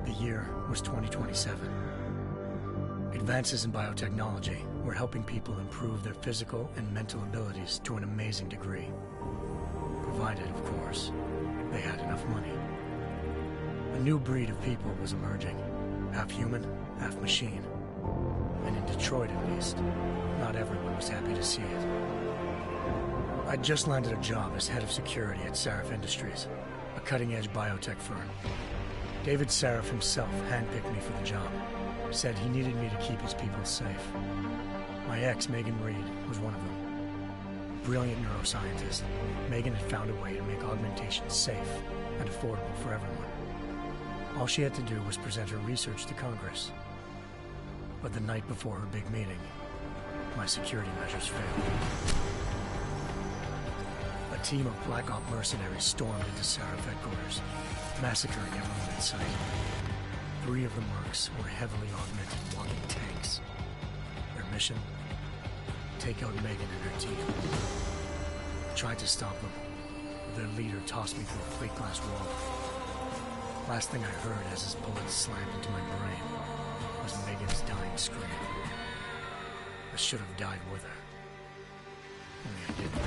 The year was 2027. Advances in biotechnology were helping people improve their physical and mental abilities to an amazing degree. Provided, of course, they had enough money. A new breed of people was emerging, half human, half machine. And in Detroit, at least, not everyone was happy to see it. I'd just landed a job as head of security at Sarif Industries, a cutting-edge biotech firm. David Sarif himself handpicked me for the job, said he needed me to keep his people safe. My ex, Megan Reed, was one of them. Brilliant neuroscientist, Megan had found a way to make augmentation safe and affordable for everyone. All she had to do was present her research to Congress. But the night before her big meeting, my security measures failed. A team of Black Op mercenaries stormed into Sarif headquarters, massacring everyone in sight. 3 of the mercs were heavily augmented walking tanks. Their mission? Take out Megan and her team. I tried to stop them, but their leader tossed me through a plate glass wall. Last thing I heard as his bullets slammed into my brain was Megan's dying scream. I should have died with her. Only I didn't.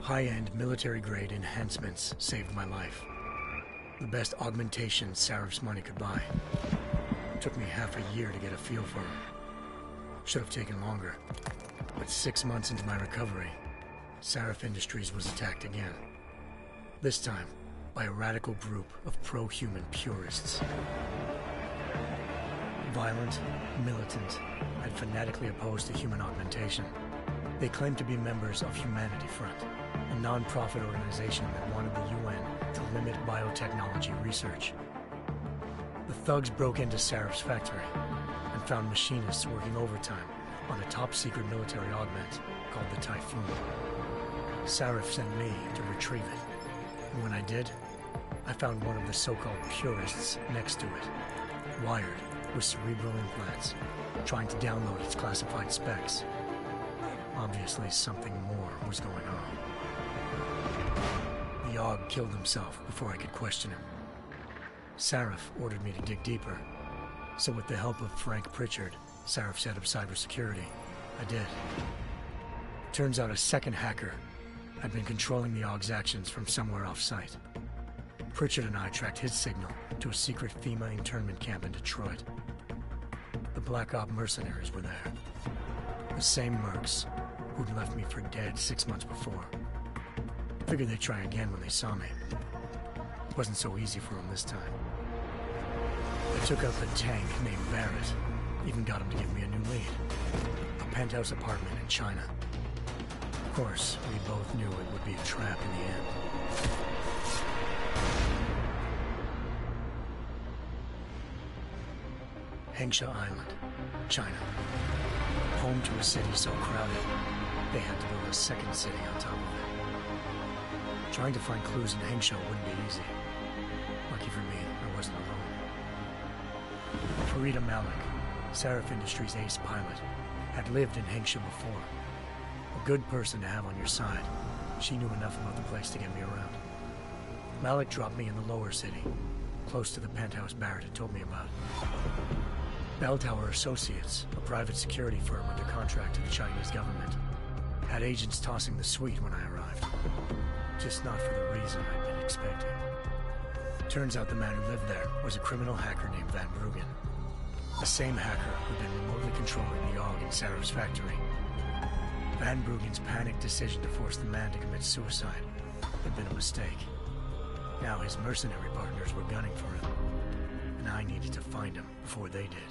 High-end military-grade enhancements saved my life. The best augmentation Sarif's money could buy. It took me half a year to get a feel for them. Should have taken longer. But 6 months into my recovery, Sarif Industries was attacked again. This time, by a radical group of pro-human purists. Violent, militant, and fanatically opposed to human augmentation. They claimed to be members of Humanity Front, a non-profit organization that wanted the UN to limit biotechnology research. The thugs broke into Sarif's factory and found machinists working overtime on a top-secret military augment called the Typhoon. Sarif sent me to retrieve it, and when I did, I found one of the so-called purists next to it, wired with cerebral implants, trying to download its classified specs. Obviously, something more was going on. The AUG killed himself before I could question him. Sarif ordered me to dig deeper, so with the help of Frank Pritchard, Sarif's head of cybersecurity, I did. Turns out a second hacker had been controlling the AUG's actions from somewhere off-site. Pritchard and I tracked his signal to a secret FEMA internment camp in Detroit. The Black Op mercenaries were there. The same mercs who'd left me for dead 6 months before. Figured they'd try again when they saw me. Wasn't so easy for him this time. I took out the tank named Barrett. Even got him to give me a new lead. A penthouse apartment in China. Of course, we both knew it would be a trap in the end. Hengsha Island, China. Home to a city so crowded, they had to build a second city on top of it. Trying to find clues in Hengsha wouldn't be easy. Lucky for me, I wasn't alone. Farida Malik, Sarif Industries' ace pilot, had lived in Hengsha before. A good person to have on your side. She knew enough about the place to get me around. Malik dropped me in the lower city, close to the penthouse Barrett had told me about. Bell Tower Associates, a private security firm under contract to the Chinese government, had agents tossing the suite when I arrived. Just not for the reason I'd been expecting. Turns out the man who lived there was a criminal hacker named Van Bruggen. The same hacker who'd been remotely controlling the Yogg in Sarif's factory. Van Bruggen's panicked decision to force the man to commit suicide had been a mistake. Now his mercenary partners were gunning for him, and I needed to find him before they did.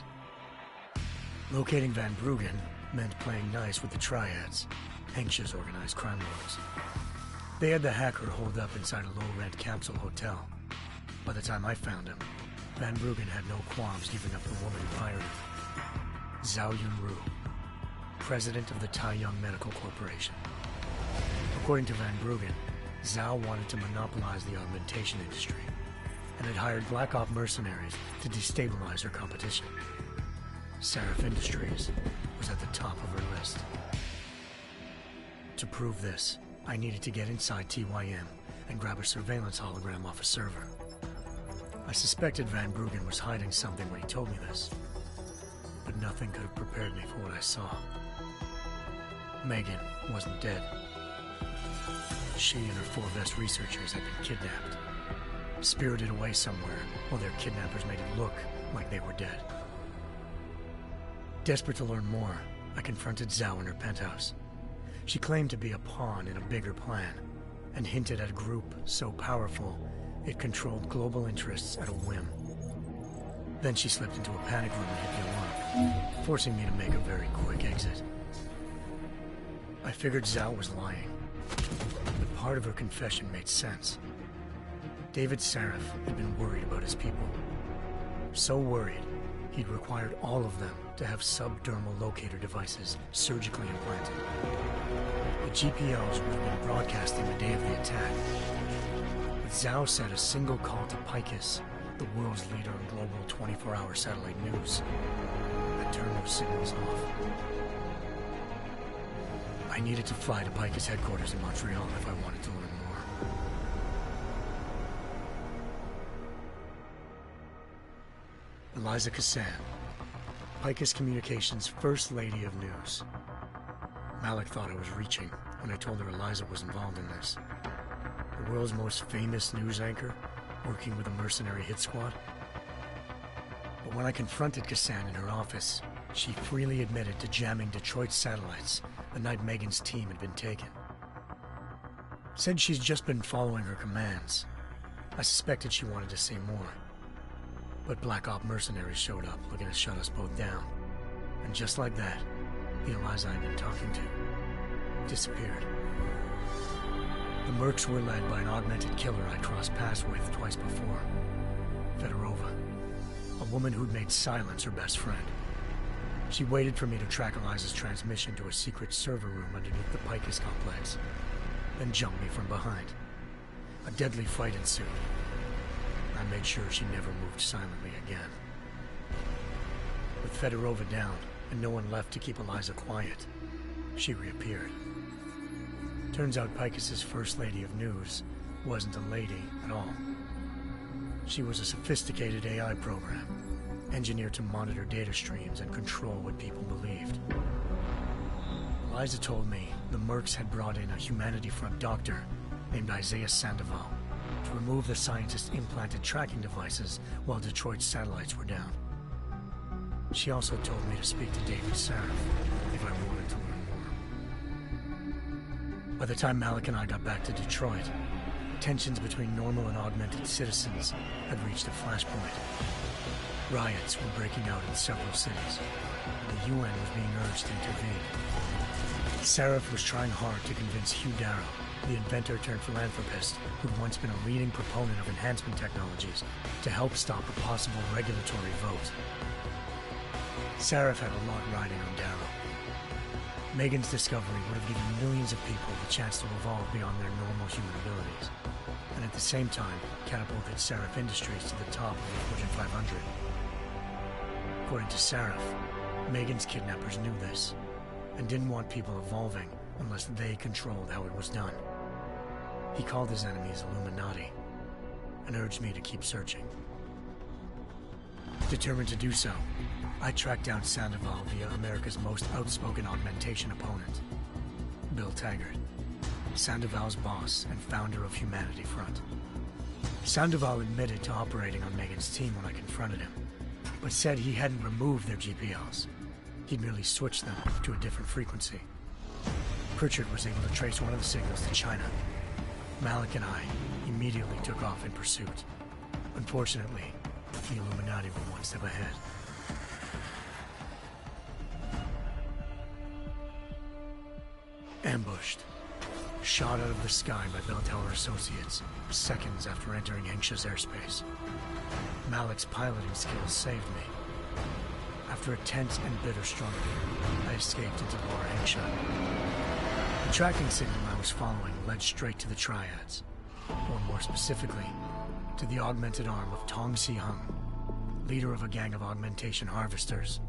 Locating Van Bruggen meant playing nice with the Triads, Hengsha's organized crime lords. They had the hacker holed up inside a low-rent capsule hotel. By the time I found him, Van Bruggen had no qualms giving up the woman who hired him. Zhao Yunru, president of the Taiyang Medical Corporation. According to Van Bruggen, Zhao wanted to monopolize the augmentation industry and had hired Black Op mercenaries to destabilize her competition. Sarif Industries was at the top of her list. To prove this, I needed to get inside TYM and grab a surveillance hologram off a server. I suspected Van Bruggen was hiding something when he told me this, but nothing could have prepared me for what I saw. Megan wasn't dead. She and her 4 best researchers had been kidnapped, spirited away somewhere while their kidnappers made it look like they were dead. Desperate to learn more, I confronted Zhao in her penthouse. She claimed to be a pawn in a bigger plan, and hinted at a group so powerful it controlled global interests at a whim. Then she slipped into a panic room and hit the alarm, forcing me to make a very quick exit. I figured Zhao was lying, but part of her confession made sense. David Sarif had been worried about his people. So worried, he'd required all of them to have subdermal locator devices surgically implanted. The GPOs would have been broadcasting the day of the attack. But Zhao said a single call to Picus, the world's leader in global 24-hour satellite news, had turned those signals off. I needed to fly to Picus headquarters in Montreal if I wanted to learn more. Eliza Cassan, Picus Communications' First Lady of News. Malik thought I was reaching when I told her Eliza was involved in this. The world's most famous news anchor, working with a mercenary hit squad. But when I confronted Cassan in her office, she freely admitted to jamming Detroit's satellites the night Megan's team had been taken. Said she's just been following her commands. I suspected she wanted to say more. But Black Op mercenaries showed up looking to shut us both down. And just like that, the Eliza I'd been talking to disappeared. The Mercs were led by an augmented killer I'd crossed paths with twice before. Fedorova, a woman who'd made silence her best friend. She waited for me to track Eliza's transmission to a secret server room underneath the Picus complex, then jumped me from behind. A deadly fight ensued. I made sure she never moved silently again. With Fedorova down and no one left to keep Eliza quiet, she reappeared. Turns out Picus's First Lady of News wasn't a lady at all. She was a sophisticated AI program, engineered to monitor data streams and control what people believed. Eliza told me the Mercs had brought in a Humanity Front doctor named Isaiah Sandoval to remove the scientist's implanted tracking devices while Detroit's satellites were down. She also told me to speak to David Sarif if I wanted to learn more. By the time Malik and I got back to Detroit, Tensions between normal and augmented citizens had reached a flashpoint. Riots were breaking out in several cities, and the UN was being urged to intervene. Seraph was trying hard to convince Hugh Darrow, the inventor-turned-philanthropist who'd once been a leading proponent of enhancement technologies, to help stop a possible regulatory vote. Seraph had a lot riding on Darrow. Megan's discovery would have given millions of people the chance to evolve beyond their normal human abilities, and at the same time catapulted Seraph Industries to the top of the Fortune 500. According to Seraph, Megan's kidnappers knew this, and didn't want people evolving unless they controlled how it was done. He called his enemies Illuminati, and urged me to keep searching. Determined to do so, I tracked down Sandoval via America's most outspoken augmentation opponent, Bill Taggart, Sandoval's boss and founder of Humanity Front. Sandoval admitted to operating on Megan's team when I confronted him, but said he hadn't removed their GPLs. He'd merely switched them to a different frequency. Pritchard was able to trace one of the signals to China. Malik and I immediately took off in pursuit. Unfortunately, the Illuminati were one step ahead. Ambushed. Shot out of the sky by Bell Tower Associates, seconds after entering Hengsha's airspace. Malik's piloting skills saved me. After a tense and bitter struggle, I escaped into Lower Hengsha. The tracking signal I was following led straight to the Triads, or more specifically, to the augmented arm of Tong Si-hung, leader of a gang of augmentation harvesters.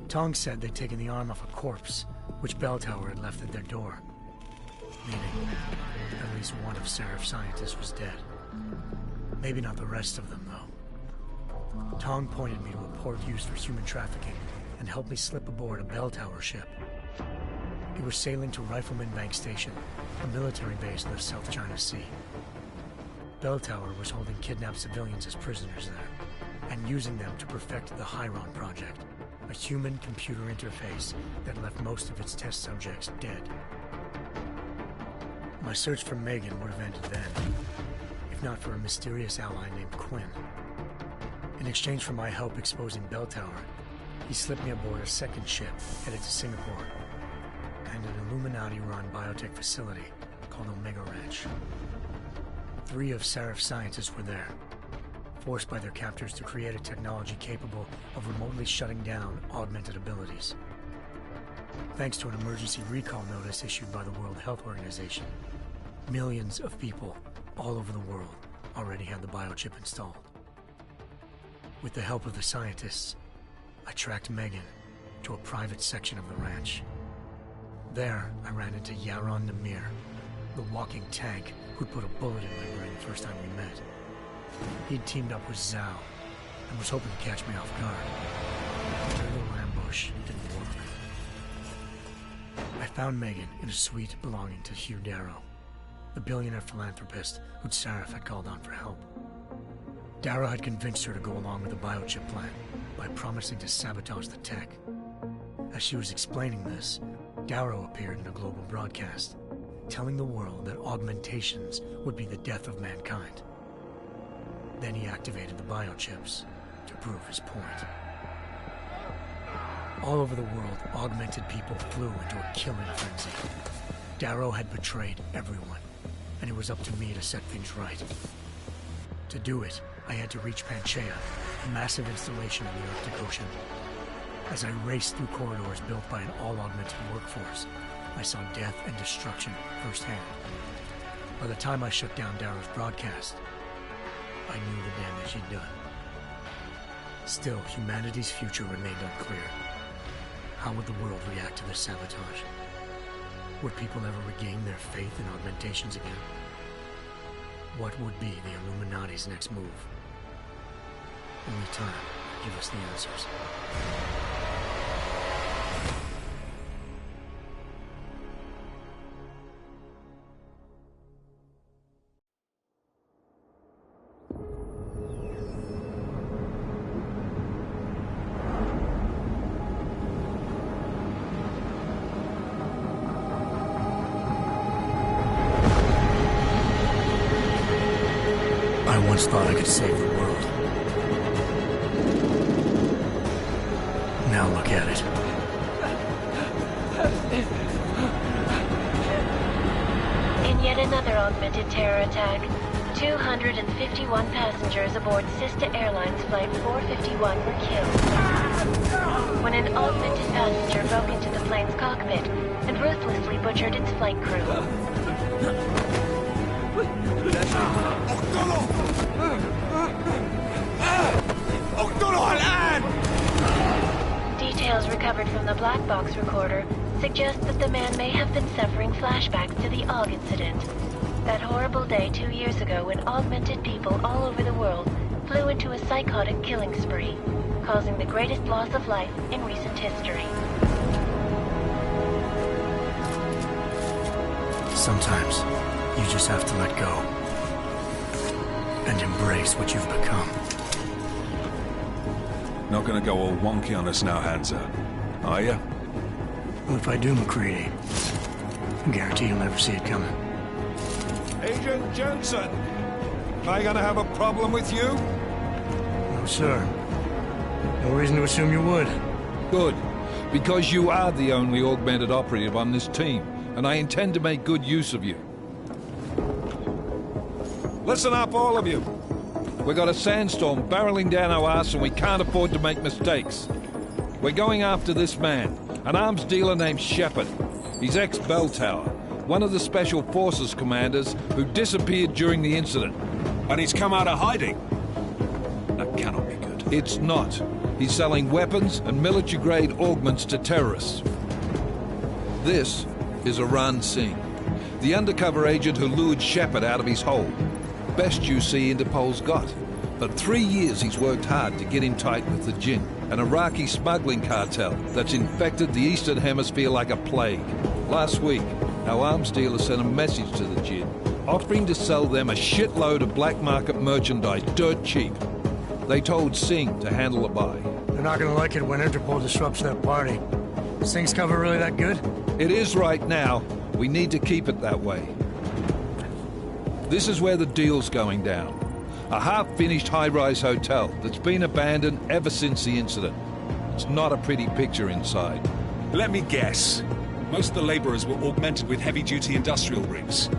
Tong said they'd taken the arm off a corpse, which Bell Tower had left at their door, meaning at least one of Seraph's scientists was dead. Maybe not the rest of them, though. Tong pointed me to a port used for human trafficking and helped me slip aboard a Bell Tower ship. It was sailing to Rifleman Bank Station, a military base in the South China Sea. Bell Tower was holding kidnapped civilians as prisoners there, and using them to perfect the Hyron Project, a human-computer interface that left most of its test subjects dead. My search for Megan would have ended then, if not for a mysterious ally named Quinn. In exchange for my help exposing Bell Tower, he slipped me aboard a second ship headed to Singapore, and an Illuminati-run biotech facility called Omega Ranch. 3 of Seraph's scientists were there, forced by their captors to create a technology capable of remotely shutting down augmented abilities. Thanks to an emergency recall notice issued by the World Health Organization, millions of people all over the world already had the biochip installed. With the help of the scientists, I tracked Megan to a private section of the ranch. There, I ran into Yaron Namir, the walking tank who'd put a bullet in my brain the first time we met. He'd teamed up with Zhao and was hoping to catch me off guard. But their little ambush didn't work. I found Megan in a suite belonging to Hugh Darrow, the billionaire philanthropist who'd Seraph had called on for help. Darrow had convinced her to go along with the biochip plan by promising to sabotage the tech. As she was explaining this, Darrow appeared in a global broadcast, telling the world that augmentations would be the death of mankind. Then he activated the biochips to prove his point. All over the world, augmented people flew into a killing frenzy. Darrow had betrayed everyone, and it was up to me to set things right. To do it, I had to reach Panchaea, a massive installation in the Arctic Ocean. As I raced through corridors built by an all-augmented workforce, I saw death and destruction firsthand. By the time I shut down Darrow's broadcast, I knew the damage he'd done. Still, humanity's future remained unclear. How would the world react to this sabotage? Would people ever regain their faith in augmentations again? What would be the Illuminati's next move? Only time will give us the answers. once thought I could save the world. Now look at it. In yet another augmented terror attack, 251 passengers aboard Sister Airlines Flight 451 were killed when an augmented passenger broke into the plane's cockpit and ruthlessly butchered its flight crew. Details recovered from the black box recorder suggest that the man may have been suffering flashbacks to the AUG incident. That horrible day 2 years ago when augmented people all over the world flew into a psychotic killing spree, causing the greatest loss of life in recent history. Sometimes, you just have to let go. And embrace what you've become. Not gonna go all wonky on us now, Hansa, are ya? Well, if I do, McCready, I guarantee you'll never see it coming. Agent Jensen! Am I gonna have a problem with you? No, sir. No reason to assume you would. Good. Because you are the only augmented operative on this team, and I intend to make good use of you. Listen up, all of you. We got a sandstorm barreling down our arse and we can't afford to make mistakes. We're going after this man, an arms dealer named Shepard. He's ex-Bell Tower, one of the Special Forces commanders who disappeared during the incident. And he's come out of hiding? That cannot be good. It's not. He's selling weapons and military-grade augments to terrorists. This is Iran Singh, the undercover agent who lured Shepard out of his hole. Best you see Interpol's got. For 3 years he's worked hard to get in tight with the Jinn, an Iraqi smuggling cartel that's infected the Eastern Hemisphere like a plague. Last week, our arms dealer sent a message to the Jinn, offering to sell them a shitload of black market merchandise dirt cheap. They told Singh to handle the buy. They're not gonna like it when Interpol disrupts their party. Singh's cover really that good? It is right now. We need to keep it that way. This is where the deal's going down. A half-finished high-rise hotel that's been abandoned ever since the incident. It's not a pretty picture inside. Let me guess. Most of the laborers were augmented with heavy-duty industrial rigs.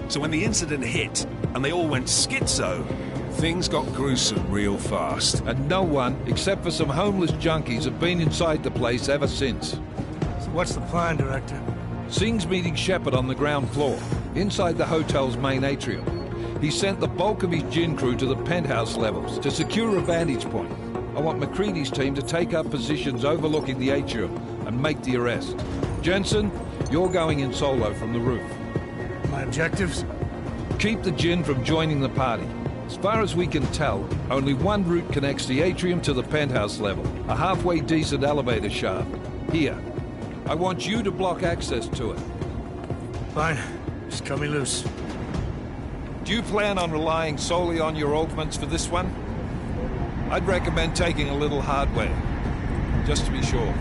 So when the incident hit, and they all went schizo, things got gruesome real fast. And no one, except for some homeless junkies, have been inside the place ever since. So what's the plan, Director? Singh's meeting Shepard on the ground floor, inside the hotel's main atrium. He sent the bulk of his Jinn crew to the penthouse levels to secure a vantage point. I want McCready's team to take up positions overlooking the atrium and make the arrest. Jensen, you're going in solo from the roof. My objectives? Keep the Jinn from joining the party. As far as we can tell, only one route connects the atrium to the penthouse level, a halfway decent elevator shaft. Here. I want you to block access to it. Fine. Just cut me loose. Do you plan on relying solely on your augments for this one? I'd recommend taking a little hardware, just to be sure.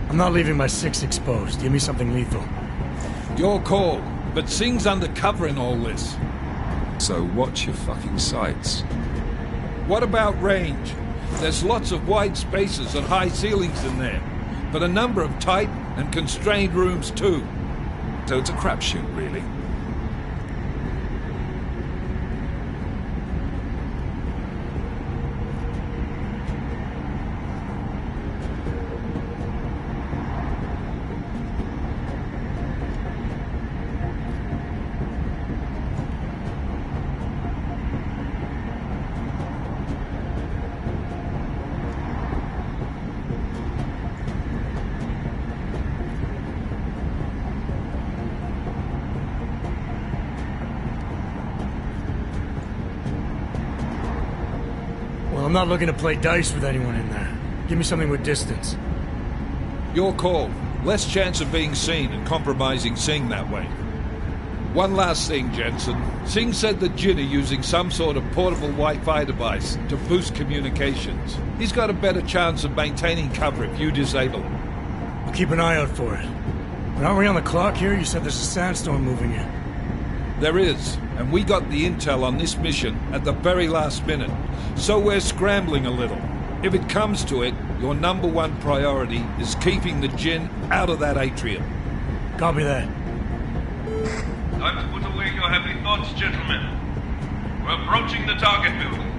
I'm not leaving my 6 exposed. Give me something lethal. Your call, but Singh's undercover in all this. So watch your fucking sights. What about range? There's lots of wide spaces and high ceilings in there, but a number of tight and constrained rooms too. So it's a crapshoot, really. Well, I'm not looking to play dice with anyone in there. Give me something with distance. Your call. Less chance of being seen and compromising Singh that way. One last thing, Jensen. Singh said that Jin are using some sort of portable Wi-Fi device to boost communications. He's got a better chance of maintaining cover if you disable it. I'll keep an eye out for it. But aren't we on the clock here? You said there's a sandstorm moving in. There is, and we got the intel on this mission at the very last minute, so we're scrambling a little. If it comes to it, your #1 priority is keeping the Jinn out of that atrium. Copy that. Time to put away your heavy thoughts, gentlemen. We're approaching the target building.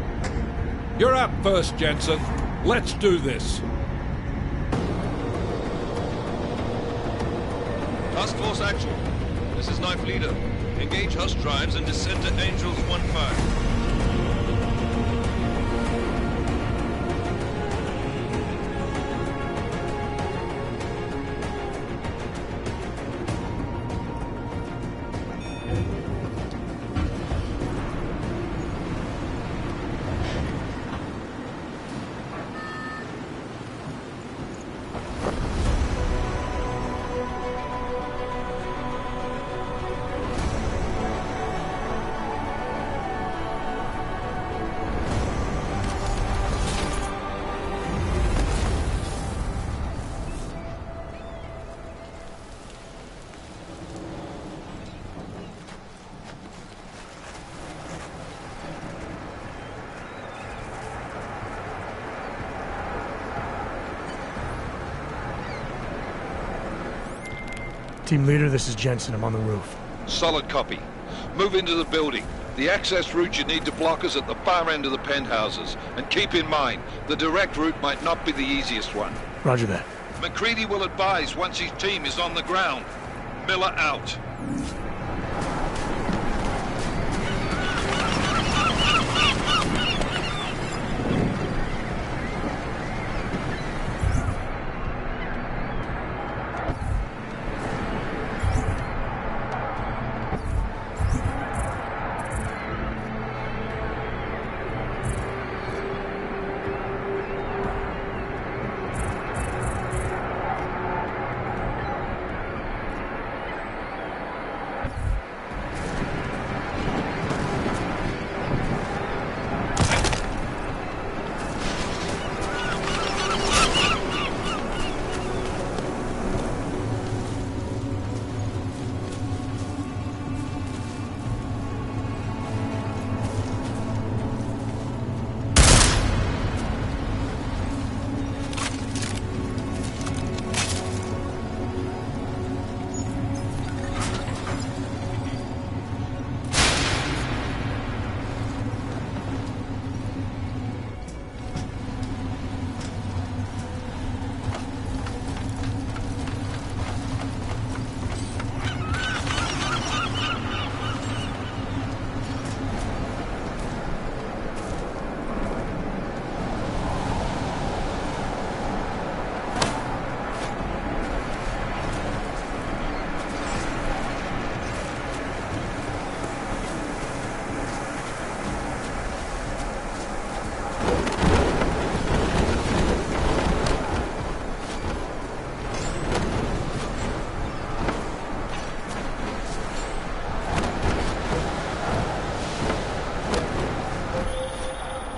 You're up first, Jensen. Let's do this. Task Force Actual. This is Knife Leader. Engage Hush drives and descend to Angels 1-5. Team leader, this is Jensen. I'm on the roof. Solid copy. Move into the building. The access route you need to block is at the far end of the penthouses. And keep in mind, the direct route might not be the easiest one. Roger that. McCready will advise once his team is on the ground. Miller out.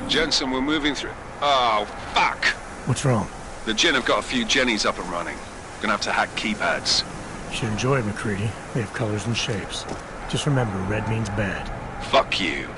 Jensen, we're moving through... Oh, fuck! What's wrong? The Jinn have got a few Jennies up and running. Gonna have to hack keypads. You should enjoy it, McCready. They have colors and shapes. Just remember, red means bad. Fuck you.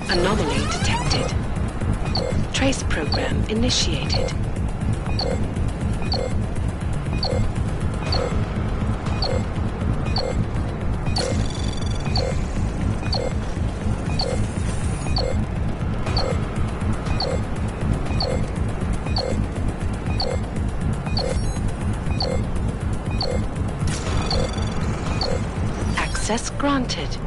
Anomaly detected. Trace program initiated. Access granted.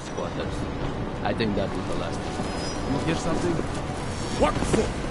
Squatters. I think that is the last. You hear something? What for?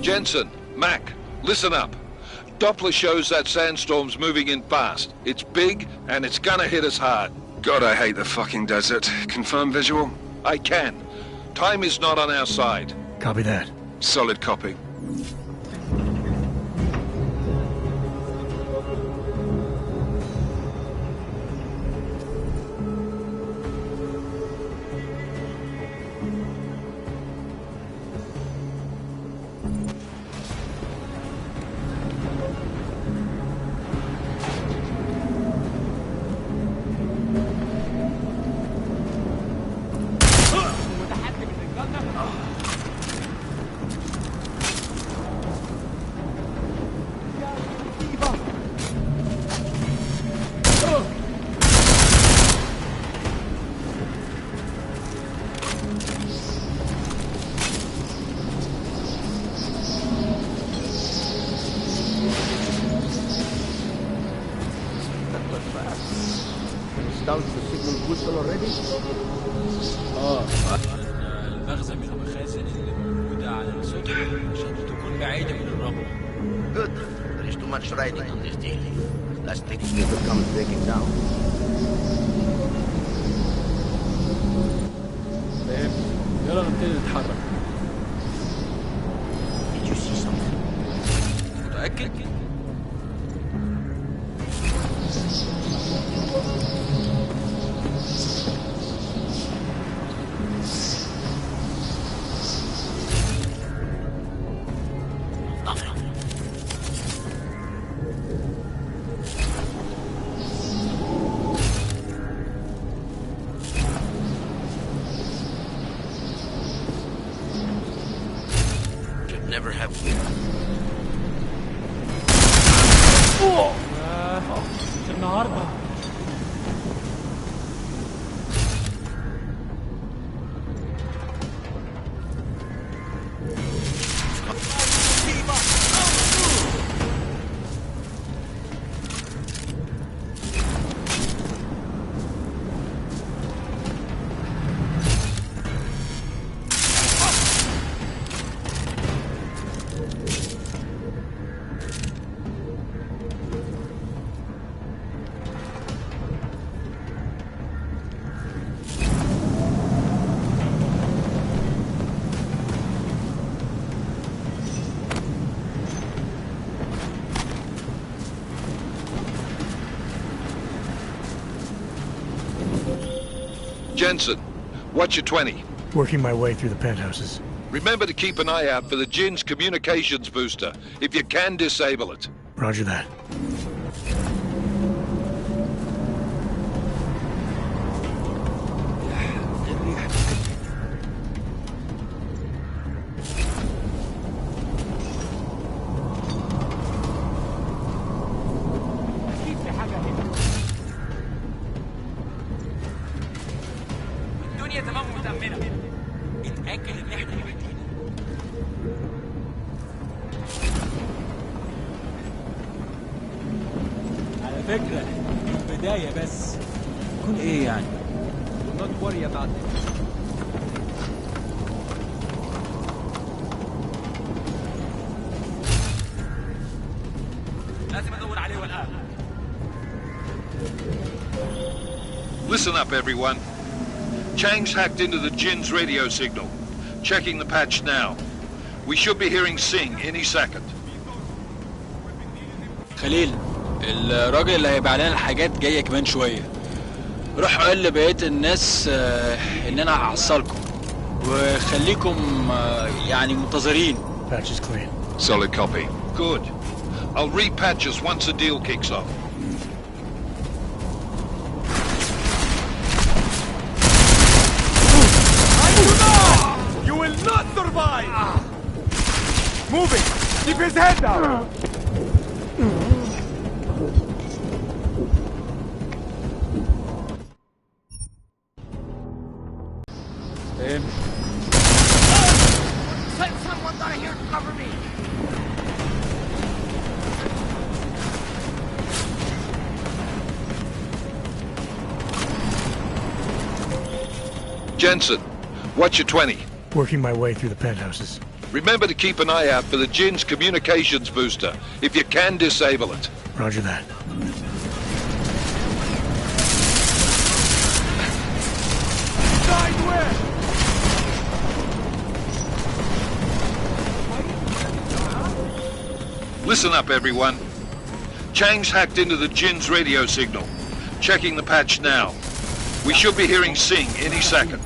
Jensen, Mac, listen up. Doppler shows that sandstorm's moving in fast. It's big, and it's gonna hit us hard. God, I hate the fucking desert. Confirm visual? I can. Time is not on our side. Copy that. Solid copy. Down to the signal whistle already? المخزن من المخازن اللي موجودة على السطح عشان تكون بعيدة من الرمل. Good. There is too much riding on this deal. Let's take it if it comes breaking down. فاهم؟ يلا نبتدي نتحرك. Did you see something? متأكد؟ Never have النهارده Jensen, what's your 20? Working my way through the penthouses. Remember to keep an eye out for the Jinn's communications booster. If you can, disable it. Roger that. الدنيا تمام متأمنة. اتأكد ان احنا لوحدينا. على فكرة البداية بس. كون ايه يعني؟ Don't worry about it. لازم ادور عليه والآن. Listen up, everyone. Chang's hacked into the Jinn's radio signal. Checking the patch now. We should be hearing Sing any second. خليل، الراجل اللي هيبيع لنا الحاجات جاية كمان شوية. روح قول لبقية الناس ان انا هحصلكم وخليكم يعني منتظرين. Patch is clean. Solid copy. Good. I'll repatch us once the deal kicks off. You will not survive! Move it! Keep his head down! Send someone down here to cover me! Jensen, what's your 20? Working my way through the penthouses. Remember to keep an eye out for the Jinn's communications booster, if you can disable it. Roger that. Listen up, everyone. Chang's hacked into the Jinn's radio signal. Checking the patch now. We should be hearing Singh any second.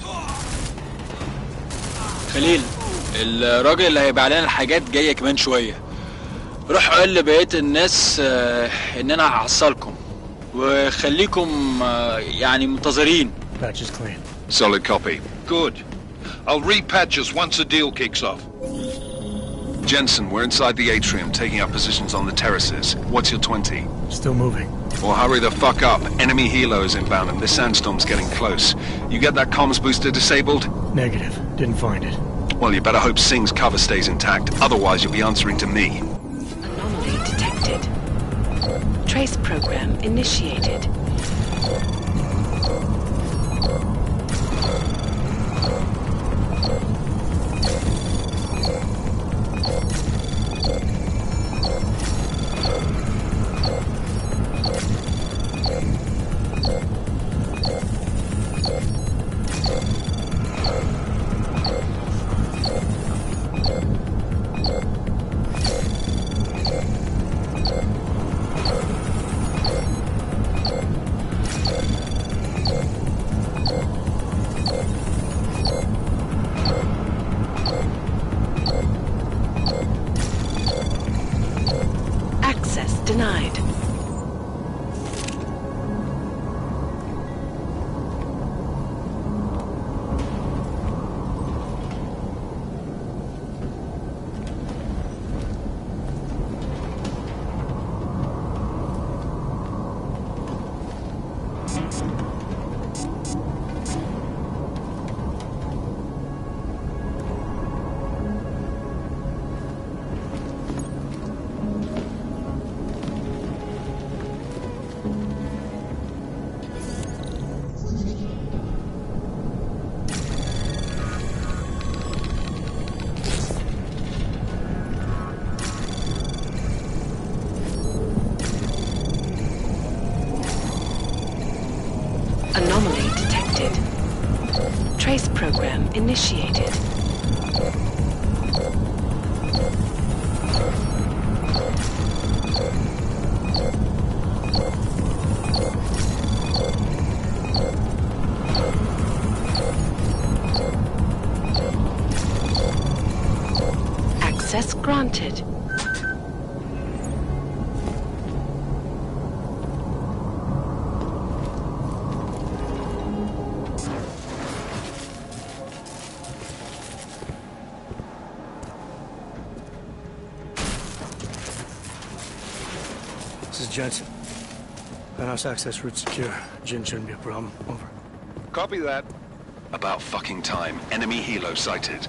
خليل، الراجل اللي هيبيع لنا الحاجات جاية كمان شوية. روح قول لبقية الناس ان انا هحصلكم وخليكم يعني منتظرين. Patch is clean. Solid copy. Good. I'll repatch us once the deal kicks off. Jensen, we're inside the atrium, taking up positions on the terraces. What's your 20? Still moving. Well, hurry the fuck up. Enemy helo is inbound and this sandstorm's getting close. You get that comms booster disabled? Negative. Didn't find it. Well, you better hope Singh's cover stays intact. Otherwise, you'll be answering to me. Anomaly detected. Trace program initiated. Access denied. Anomaly detected. Trace program initiated. Access granted. This is Jensen. Penthouse access route secure. Jinn shouldn't be a problem. Over. Copy that. About fucking time. Enemy helo sighted.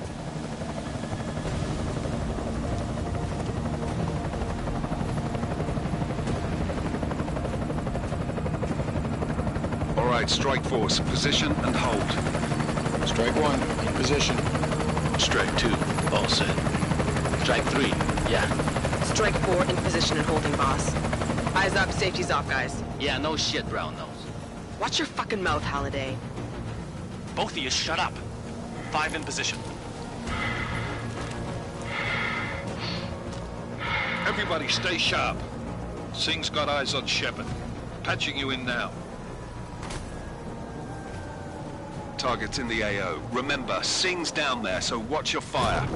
All right, Strike Force, position and hold. Strike 1, in position. Strike 2, all set. Strike 3, yeah. Strike 4 in position and holding, boss. Eyes up, safety's off, guys. Yeah, no shit, brown nose. Watch your fucking mouth, Halliday. Both of you shut up. 5 in position. Everybody stay sharp. Singh's got eyes on Shepard. Patching you in now. Target's in the AO. Remember, Singh's down there, so watch your fire.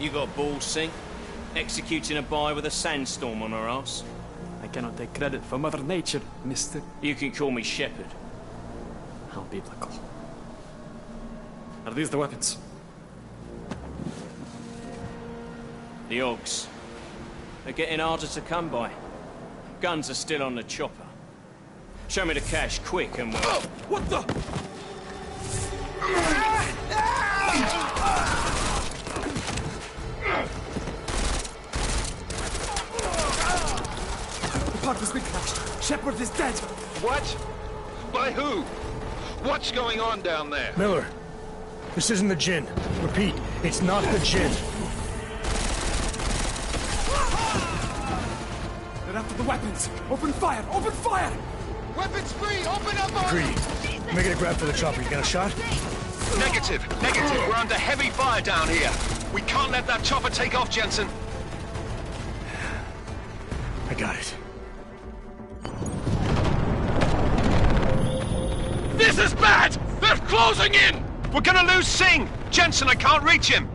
You got balls, Singh? Executing a buy with a sandstorm on her ass? I cannot take credit for Mother Nature, mister. You can call me Shepard. How biblical. Are these the weapons? The Augs. They're getting harder to come by. Guns are still on the chopper. Show me the cash, quick, and we'll... Oh, what the? The park has been crashed. Shepard is dead. What? By who? What's going on down there? Miller, This isn't the Jinn. Repeat, it's not the Jinn. They're after the weapons! Open fire! Open fire! Weapons free! Open up! Greedy. Making a grab for the chopper. You got a shot? Negative. We're under heavy fire down here. We can't let that chopper take off, Jensen. I got it. This is bad! They're closing in! We're gonna lose Singh! Jensen, I can't reach him!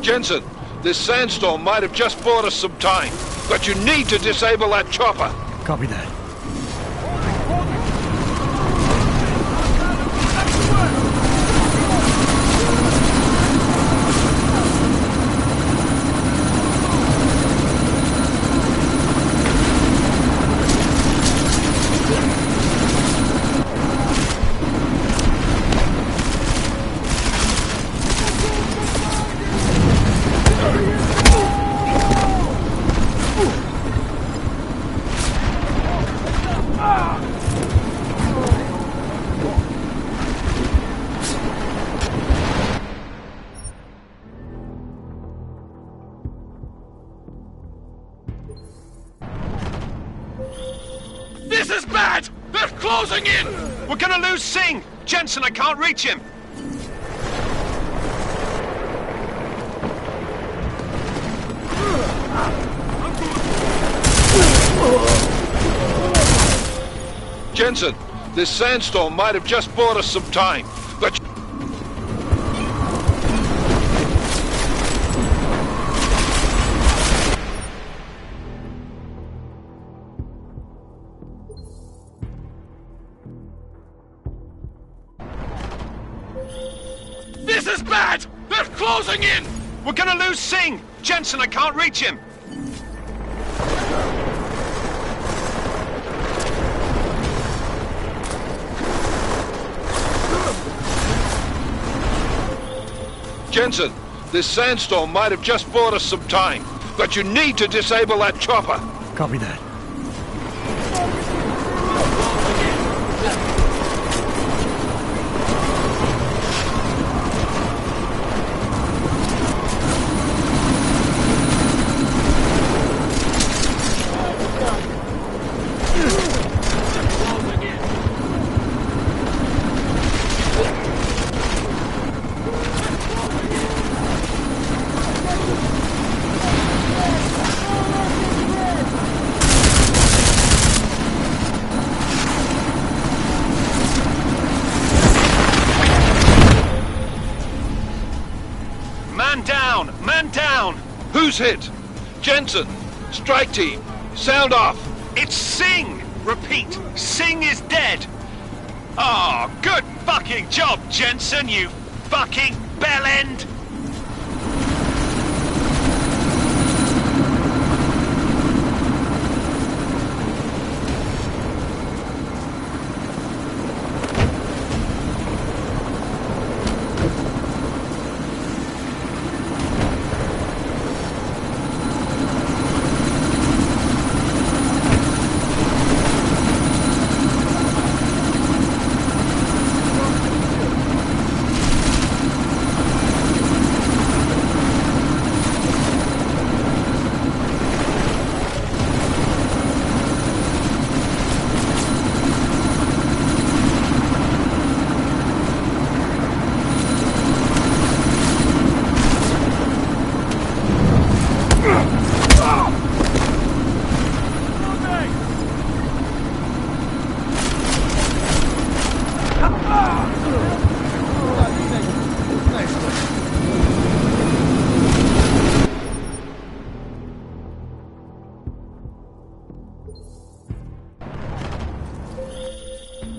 Jensen, this sandstorm might have just bought us some time, but you need to disable that chopper. Copy that. This is bad! They're closing in! We're gonna lose Singh! Jensen, I can't reach him! Jensen, this sandstorm might have just bought us some time, but... This is bad! They're closing in! We're gonna lose Singh! Jensen, I can't reach him! Jensen, this sandstorm might have just bought us some time, but you need to disable that chopper. Copy that. Man down! Who's hit? Jensen! Strike team! Sound off! It's Singh! Repeat, Singh is dead! Oh, good fucking job, Jensen, you fucking bellend!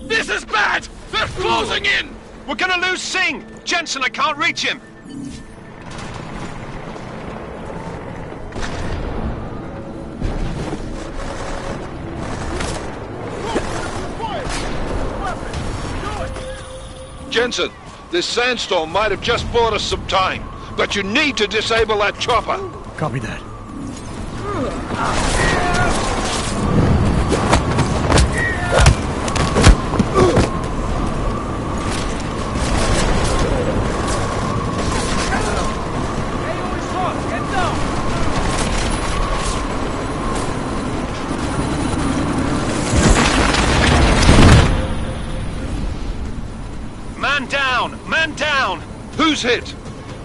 This is bad! They're closing in! We're gonna lose Singh! Jensen, I can't reach him! Jensen, this sandstorm might have just bought us some time, but you need to disable that chopper. Copy that. Man down! Man down! Who's hit?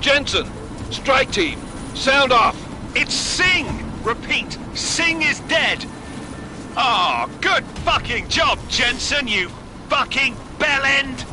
Jensen! Strike team! Sound off! It's Singh! Repeat, Singh is dead! Oh, good fucking job, Jensen, you fucking bellend!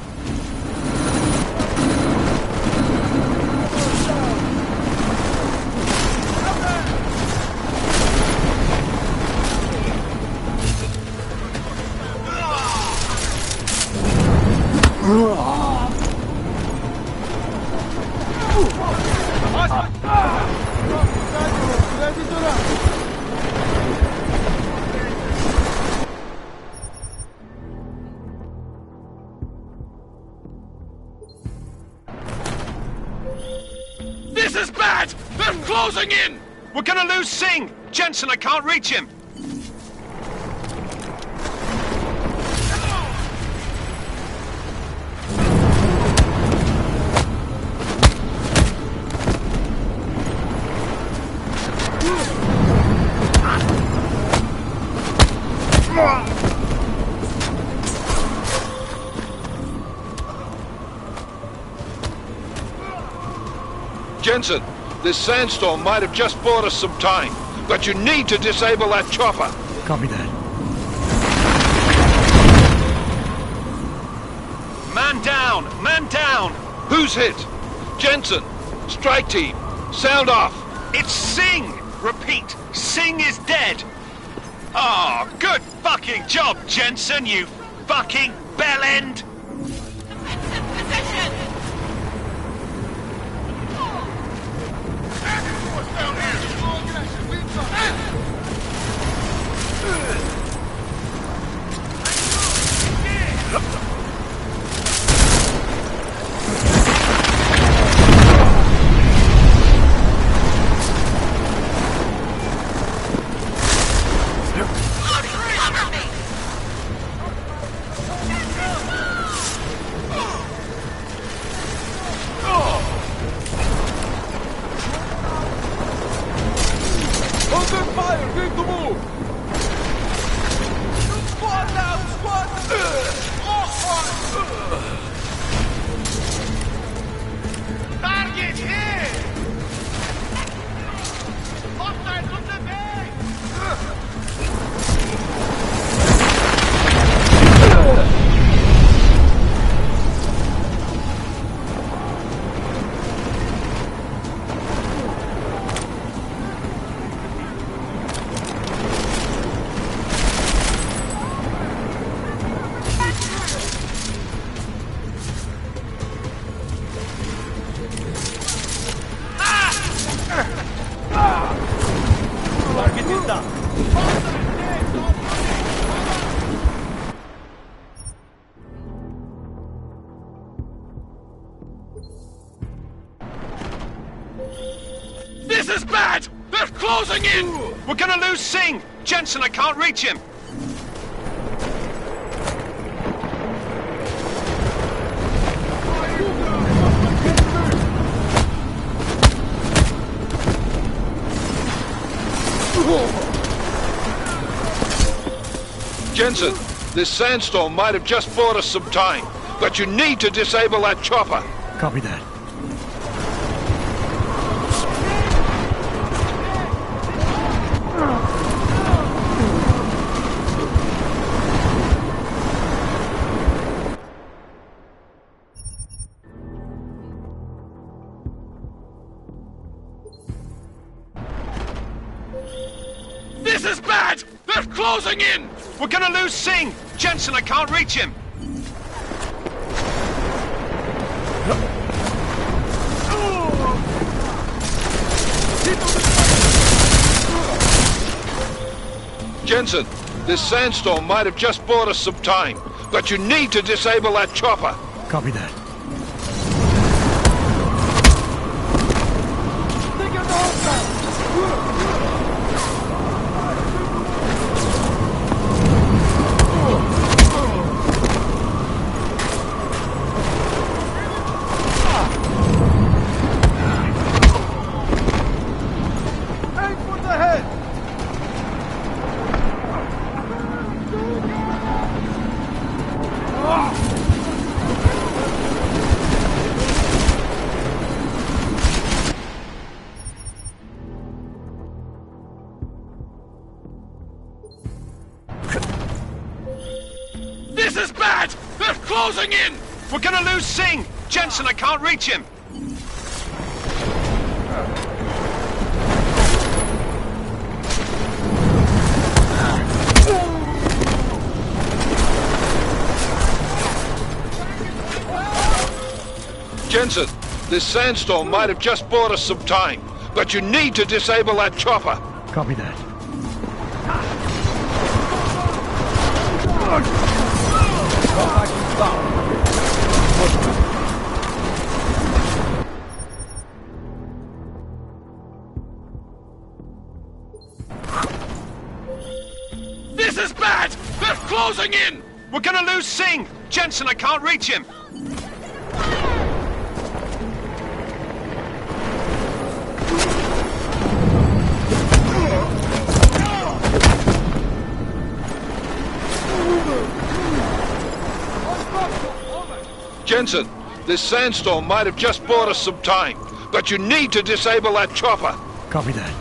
This is bad! They're closing in! We're gonna lose Singh! Jensen, I can't reach him! Jensen, this sandstorm might have just bought us some time, but you need to disable that chopper. Copy that. Man down! Man down! Who's hit? Jensen! Strike team! Sound off! It's Singh! Repeat, Singh is dead! Oh, good fucking job, Jensen, you fucking bellend! This is bad! They're closing in! We're gonna lose Singh! Jensen, I can't reach him! Jensen, this sandstorm might have just bought us some time, but you need to disable that chopper. Copy that. This is bad! They're closing in! We're gonna lose Singh! Jensen, I can't reach him! Jensen, this sandstorm might have just bought us some time, but you need to disable that chopper. Copy that. This is bad! They're closing in! We're gonna lose Singh! Jensen, I can't reach him! Jensen, this sandstorm might have just bought us some time, but you need to disable that chopper. Copy that. This is bad! They're closing in! We're gonna lose Singh! Jensen, I can't reach him! Jensen, this sandstorm might have just bought us some time, but you need to disable that chopper. Copy that.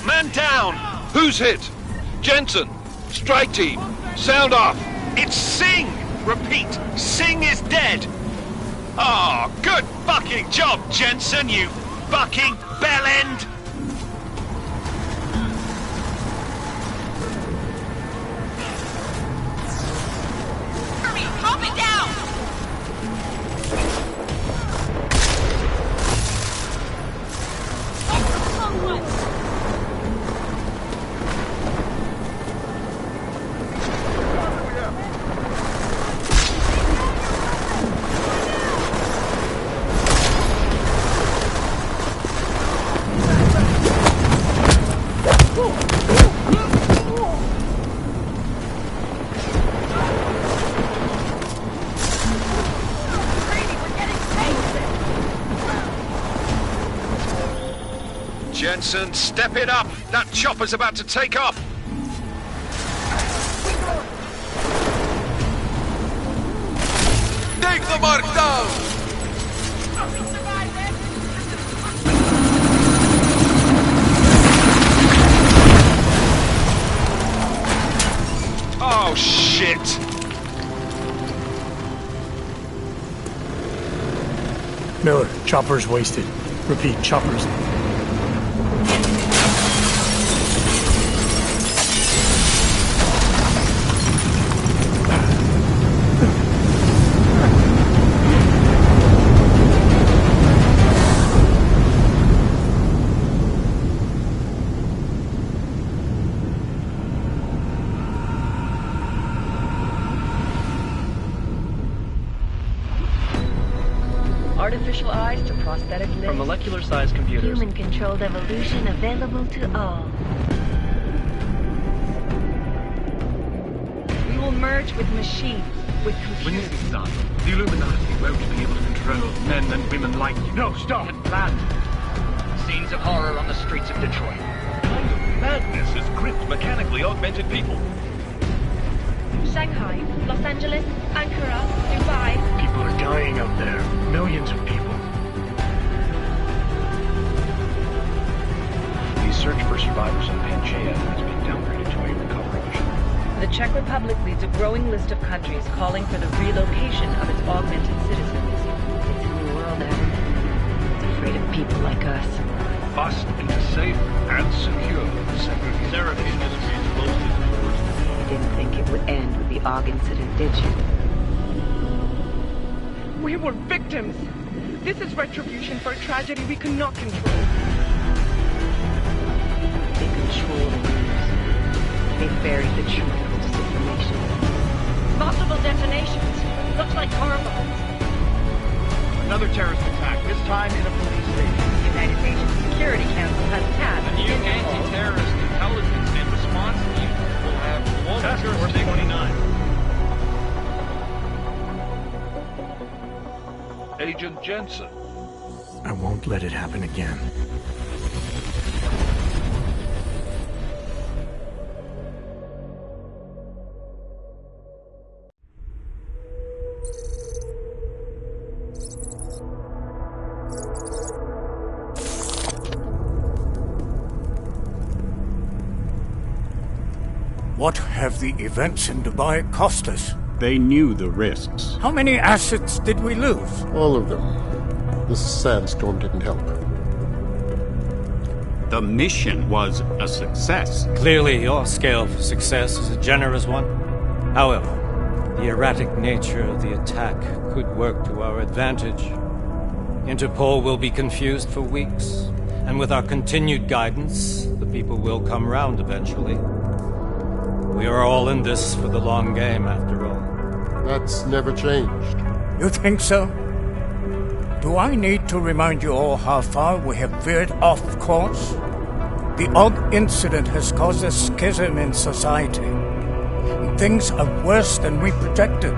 Man down! Who's hit? Jensen! Strike team! Sound off! It's Singh! Repeat, Singh is dead! Oh, good fucking job, Jensen, you fucking bellend! Hurry, drop it down! Jensen, step it up! That chopper's about to take off! Take the mark down! Oh, shit! Miller, chopper's wasted. Repeat, chopper's... Artificial eyes to prosthetic limbs. From molecular-sized computers. Human-controlled evolution available to all. We will merge with machines, with computers. When this is done, the Illuminati won't be able to control men and women like you. No, stop! And planned. Scenes of horror on the streets of Detroit. What kind of madness has gripped mechanically augmented people? Shanghai, Los Angeles, Ankara, Dubai. People are dying out there. Millions of people. The search for survivors in Pangaea has been downgraded to a recovery mission. The Czech Republic leads a growing list of countries calling for the relocation of its augmented citizens. It's a new world, Adam. It's afraid of people like us. Bust into safe and secure segregation. Therapy industries closed its doors. didn't think it would end with the AUG incident, did you? We were victims. This is retribution for a tragedy we cannot control. They control the news. They buried the truth with disinformation. Multiple detonations. Looks like car bombs. Another terrorist attack, this time in a police station. The United Nations Security Council has tasked A new anti-terrorist intelligence and response team will have global jurisdiction. 29. Agent Jensen. I won't let it happen again. What have the events in Dubai cost us? They knew the risks. How many assets did we lose? All of them. This sandstorm didn't help. The mission was a success. Clearly, your scale for success is a generous one. However, the erratic nature of the attack could work to our advantage. Interpol will be confused for weeks, and with our continued guidance, the people will come round eventually. We are all in this for the long game, after all. That's never changed. You think so? Do I need to remind you all how far we have veered off course? The AUG incident has caused a schism in society. Things are worse than we projected,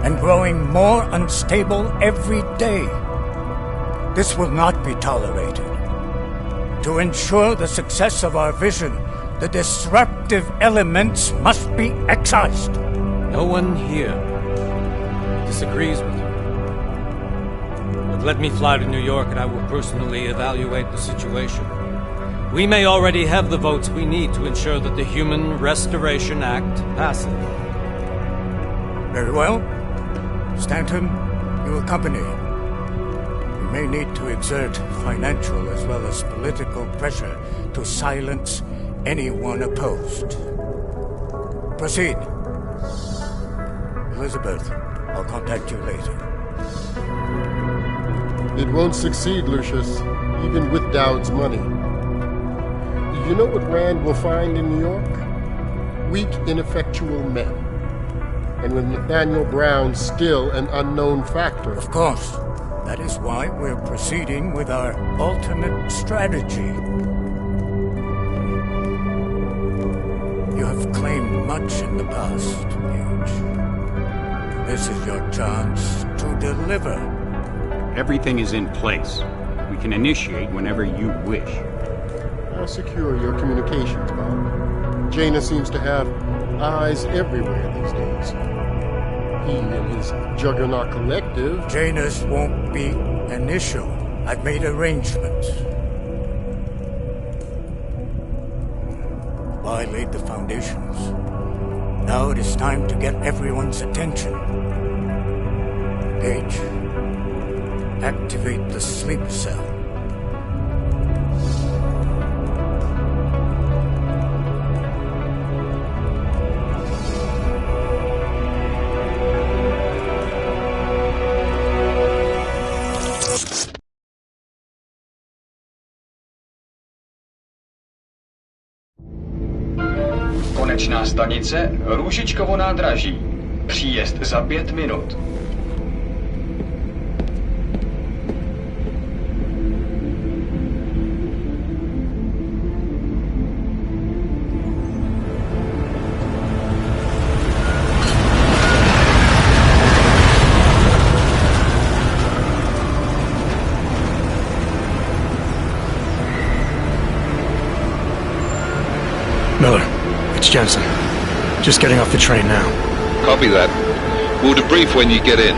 and growing more unstable every day. This will not be tolerated. To ensure the success of our vision, the disruptive elements must be excised. No one here disagrees with you. But let me fly to New York and I will personally evaluate the situation. We may already have the votes we need to ensure that the Human Restoration Act passes. Very well. Stanton, you accompany. We may need to exert financial as well as political pressure to silence anyone opposed. Proceed. Elizabeth, I'll contact you later. It won't succeed, Lucius, even with Dowd's money. You know what Rand will find in New York? Weak, ineffectual men. And with Nathaniel Brown still an unknown factor. Of course. That is why we're proceeding with our alternate strategy. You have claimed much in the past, Paige. This is your chance to deliver. Everything is in place. We can initiate whenever you wish. I'll secure your communications, Bob. Jaina seems to have eyes everywhere these days. He and his Juggernaut Collective... Jaina's won't be an issue. I've made arrangements. I laid the foundations. Now it is time to get everyone's attention. Paige, activate the sleep cell. Konečná stanice Růžičkovo nádraží. Příjezd za 5 minut. Miller, it's Jensen. Just getting off the train now. Copy that. We'll debrief when you get in.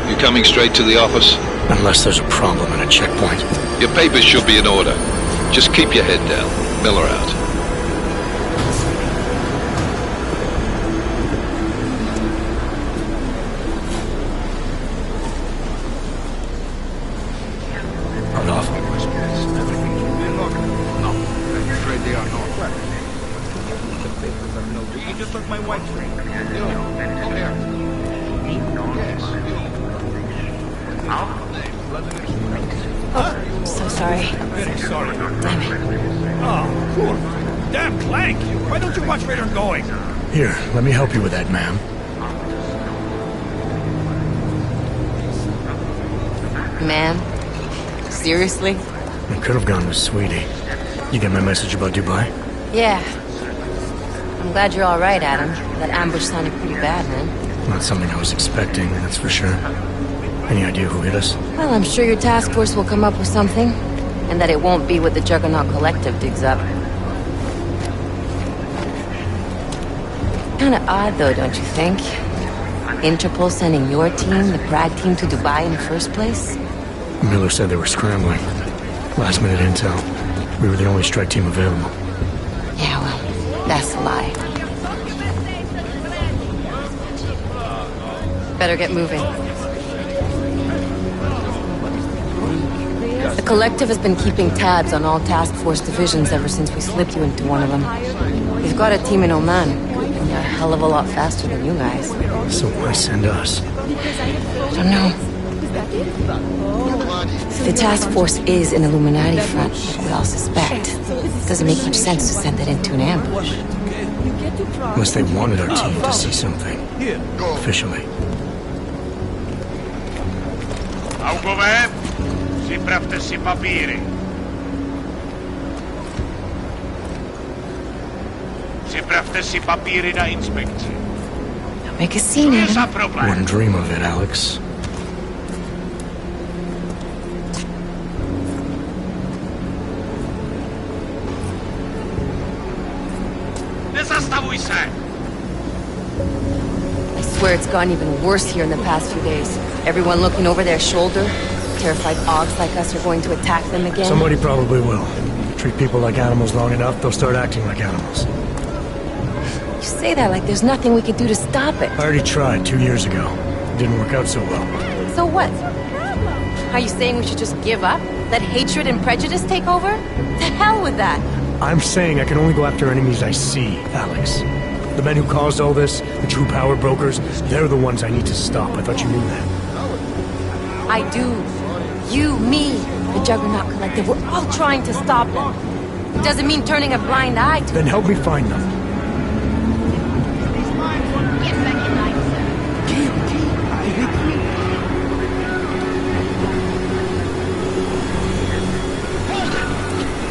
You coming straight to the office? Unless there's a problem at a checkpoint. Your papers should be in order. Just keep your head down. Miller out. just like my wife's ring. Come here. Oh, so sorry. Very sorry. Damn it. Oh, cool. Damn Clank! Why don't you watch where you're going? Here, let me help you with that, ma'am. Ma'am? Seriously? I could have gone with Sweetie. You get my message about Dubai? Yeah. I'm glad you're all right, Adam. That ambush sounded pretty bad, man. Not something I was expecting, that's for sure. Any idea who hit us? Well, I'm sure your task force will come up with something. And that it won't be what the Juggernaut Collective digs up. Kinda odd, though, don't you think? Interpol sending your team, the Prague team, to Dubai in the first place? Miller said they were scrambling. Last minute intel. We were the only strike team available. Yeah, well, that's a lie. Better get moving. The Collective has been keeping tabs on all task force divisions ever since we slipped you into one of them. We've got a team in Oman, and they're a hell of a lot faster than you guys. So why send us? I don't know. If the task force is an Illuminati front, like we all suspect, it doesn't make much sense to send it into an ambush. Unless they wanted our team to see something. Officially. Augové, připravte si papíry. Připravte si papíry na inspekci. Make a scene, Adam. Wouldn't dream of it, Alex. Nezastavuj se! I swear it's gotten even worse here in the past few days. Everyone looking over their shoulder. Terrified Augs like us are going to attack them again. Somebody probably will. Treat people like animals long enough, they'll start acting like animals. You say that like there's nothing we could do to stop it. I already tried 2 years ago. It didn't work out so well. So what? Are you saying we should just give up? Let hatred and prejudice take over? The hell with that! I'm saying I can only go after enemies I see, Alex. The men who caused all this, the true power brokers, they're the ones I need to stop. I thought you knew that. I do. You, me, the Juggernaut Collective, we're all trying to stop them. It doesn't mean turning a blind eye to Then help me find them.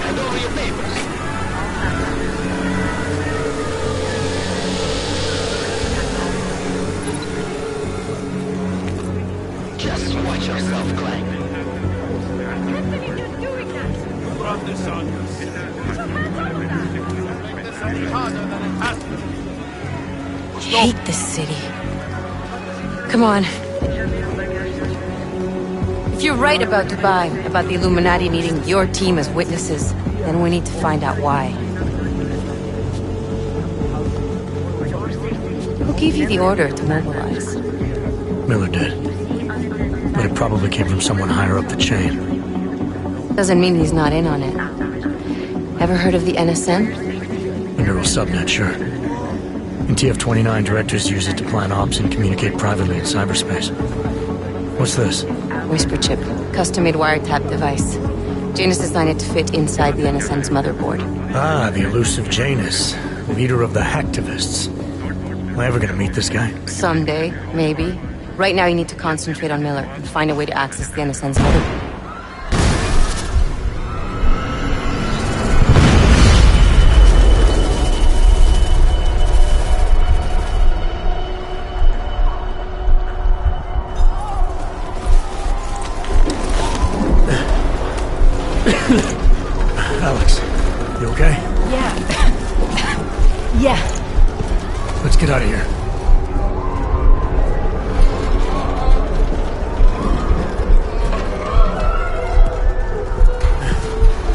Hand over your papers. Just watch yourself, Clank. You brought this on I hate this city. Come on. If you're right about Dubai, about the Illuminati needing your team as witnesses, then we need to find out why. Who gave you the order to mobilize? Miller did. But it probably came from someone higher up the chain. Doesn't mean he's not in on it. Ever heard of the NSM? The neural subnet, sure. In TF-29, directors use it to plan ops and communicate privately in cyberspace. What's this? Whisper chip. Custom-made wiretap device. Janus designed it to fit inside the NSM's motherboard. Ah, the elusive Janus. Leader of the hacktivists. Am I ever gonna meet this guy? Someday, maybe. Right now you need to concentrate on Miller and find a way to access the NSM's motherboard. Alex, you okay? Yeah. Yeah. Let's get out of here.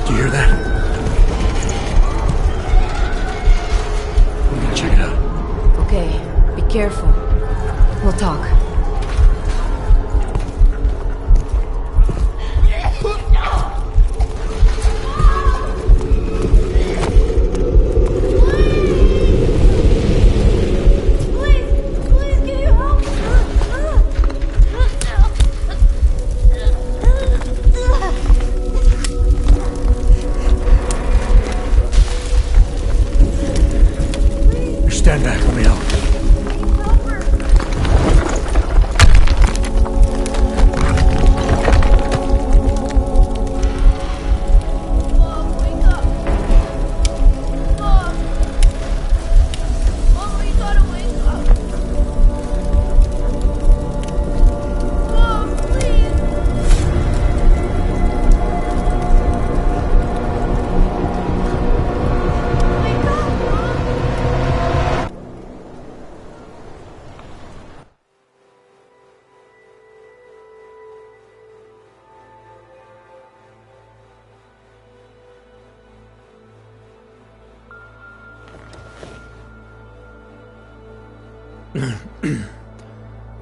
Do you hear that? I'm gonna check it out. Okay, be careful. We'll talk.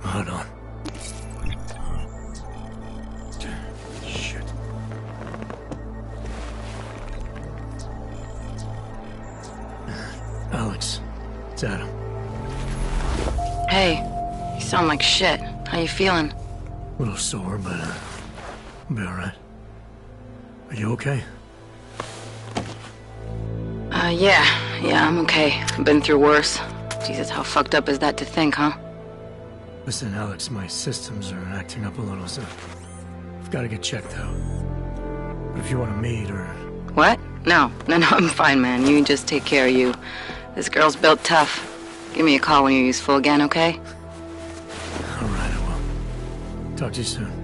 Hold on. Shit. Alex, it's Adam. Hey, you sound like shit. How you feeling? A little sore, but I'll be alright. Are you okay? Yeah, I'm okay. I've been through worse. Jesus, how fucked up is that to think, huh? Listen, Alex, my systems are acting up a little, so I've got to get checked out. But if you want to meet or... What? No, I'm fine, man. You just take care of you. This girl's built tough. Give me a call when you're useful again, okay? Alright, I will. Talk to you soon.